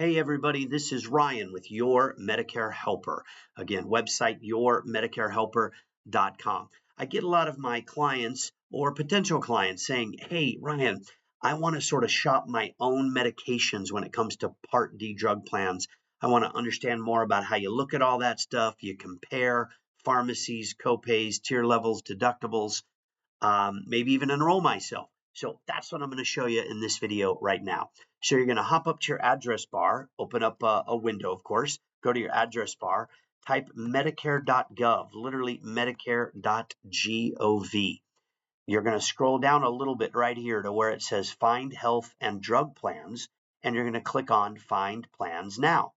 Hey everybody, this is Ryan with Your Medicare Helper. Again, website yourmedicarehelper.com. I get a lot of my clients or potential clients saying, hey Ryan, I want to sort of shop my own medications when it comes to Part D drug plans. I want to understand more about how you look at all that stuff. You compare pharmacies, copays, tier levels, deductibles, maybe even enroll myself. So that's what I'm going to show you in this video right now. So you're going to hop up to your address bar, open up a window, of course, go to your address bar, type medicare.gov, literally medicare.gov. You're going to scroll down a little bit right here to where it says Find Health and Drug Plans, and you're going to click on Find Plans Now.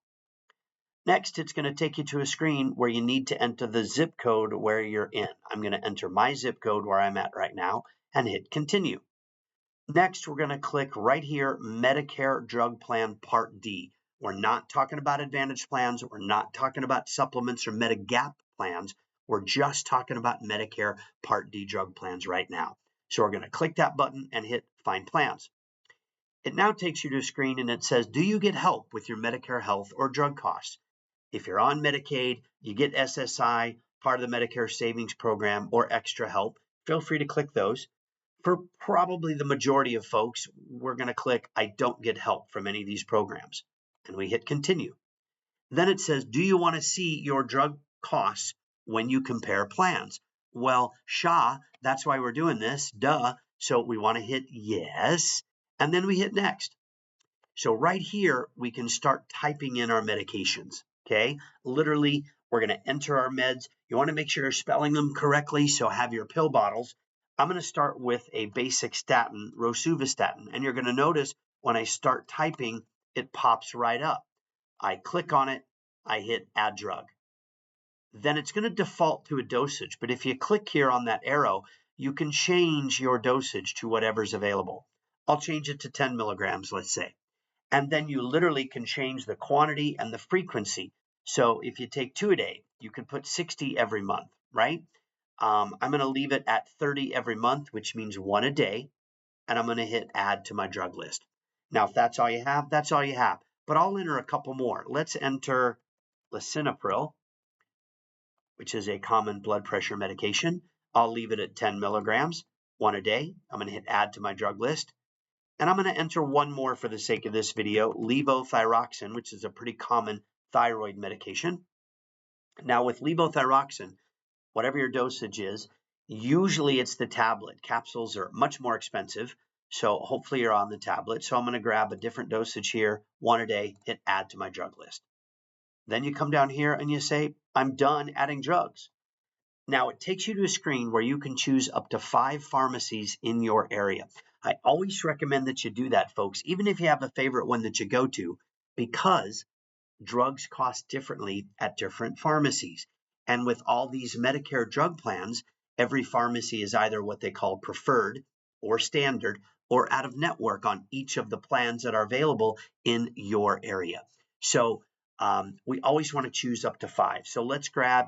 Next, it's going to take you to a screen where you need to enter the zip code where you're in. I'm going to enter my zip code where I'm at right now and hit continue. Next, we're going to click right here, Medicare Drug Plan Part D. We're not talking about Advantage plans. We're not talking about supplements or Medigap plans. We're just talking about Medicare Part D drug plans right now. So we're going to click that button and hit Find Plans. It now takes you to a screen and it says, do you get help with your Medicare health or drug costs? If you're on Medicaid, you get SSI, part of the Medicare Savings Program, or extra help, feel free to click those. For probably the majority of folks, we're going to click I don't get help from any of these programs. And we hit continue. Then it says, do you want to see your drug costs when you compare plans? Well, that's why we're doing this, duh. So we want to hit yes, and then we hit next. So right here, we can start typing in our medications, okay? Literally, we're going to enter our meds. You want to make sure you're spelling them correctly, so have your pill bottles. I'm going to start with a basic statin, rosuvastatin, and you're going to notice when I start typing, it pops right up. I click on it, I hit Add Drug. Then it's going to default to a dosage, but if you click here on that arrow, you can change your dosage to whatever's available. I'll change it to 10 milligrams, let's say. And then you literally can change the quantity and the frequency. So if you take 2 a day, you could put 60 every month, right? I'm going to leave it at 30 every month, which means 1 a day. And I'm going to hit add to my drug list. Now, if that's all you have, that's all you have. But I'll enter a couple more. Let's enter lisinopril, which is a common blood pressure medication. I'll leave it at 10 milligrams, 1 a day. I'm going to hit add to my drug list. And I'm going to enter one more for the sake of this video, levothyroxine, which is a pretty common thyroid medication. Now with levothyroxine, whatever your dosage is, usually it's the tablet. Capsules are much more expensive, so hopefully you're on the tablet. So I'm going to grab a different dosage here, 1 a day, hit add to my drug list. Then you come down here and you say, I'm done adding drugs. Now it takes you to a screen where you can choose up to 5 pharmacies in your area. I always recommend that you do that, folks, even if you have a favorite one that you go to, because drugs cost differently at different pharmacies. And with all these Medicare drug plans, every pharmacy is either what they call preferred or standard or out of network on each of the plans that are available in your area. So we always want to choose up to 5. So let's grab,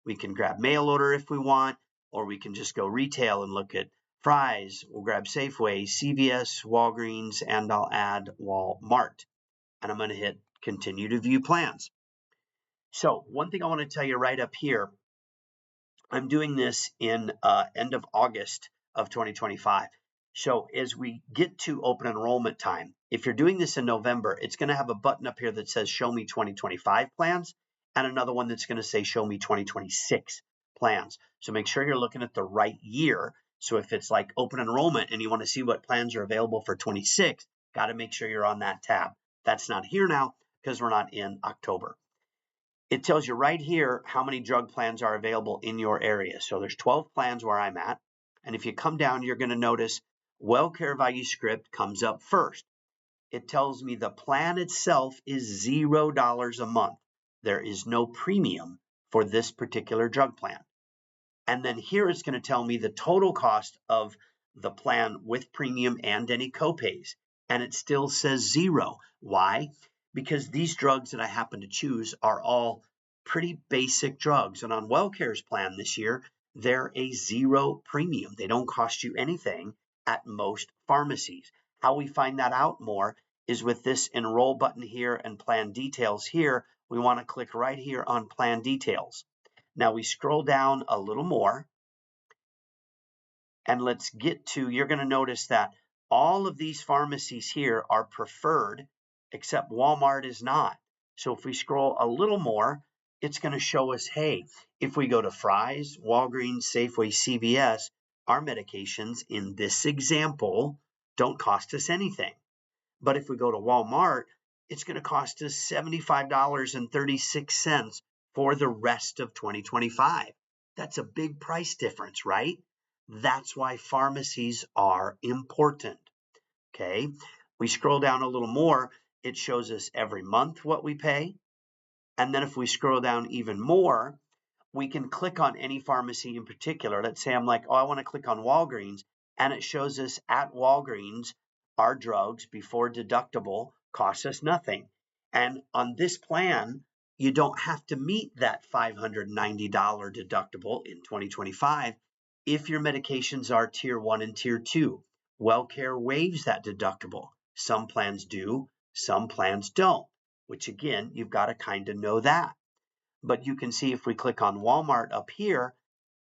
we can grab mail order if we want, or we can just go retail and look at Fry's. We'll grab Safeway, CVS, Walgreens, and I'll add Walmart. And I'm going to hit continue to view plans. So one thing I want to tell you right up here, I'm doing this in end of August of 2025. So as we get to open enrollment time, if you're doing this in November, it's going to have a button up here that says show me 2025 plans and another one that's going to say show me 2026 plans. So make sure you're looking at the right year. So if it's like open enrollment and you want to see what plans are available for 26, got to make sure you're on that tab. That's not here now because we're not in October. It tells you right here how many drug plans are available in your area. So there's 12 plans where I'm at. And if you come down, you're going to notice WellCare Value Script comes up first. It tells me the plan itself is $0 a month. There is no premium for this particular drug plan. And then here it's going to tell me the total cost of the plan with premium and any copays. And it still says 0. Why? Because these drugs that I happen to choose are all pretty basic drugs. And on WellCare's plan this year, they're a 0 premium. They don't cost you anything at most pharmacies. How we find that out more is with this Enroll button here and Plan Details here. We want to click right here on Plan Details. Now we scroll down a little more, and let's get to, you're going to notice that all of these pharmacies here are preferred, except Walmart is not. So if we scroll a little more, it's going to show us, hey, if we go to Fry's, Walgreens, Safeway, CVS, our medications in this example don't cost us anything. But if we go to Walmart, it's going to cost us $75.36 for the rest of 2025. That's a big price difference, right? That's why pharmacies are important. Okay, we scroll down a little more, it shows us every month what we pay. And then if we scroll down even more, we can click on any pharmacy in particular. Let's say I'm like, oh, I want to click on Walgreens, and it shows us at Walgreens, our drugs before deductible costs us nothing. And on this plan, you don't have to meet that $590 deductible in 2025 if your medications are tier 1 and tier 2. WellCare waives that deductible. Some plans do, some plans don't, which again, you've got to kind of know that. But you can see if we click on Walmart up here,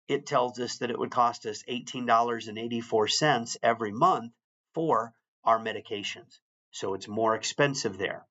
it tells us that it would cost us $18.84 every month for our medications. So it's more expensive there.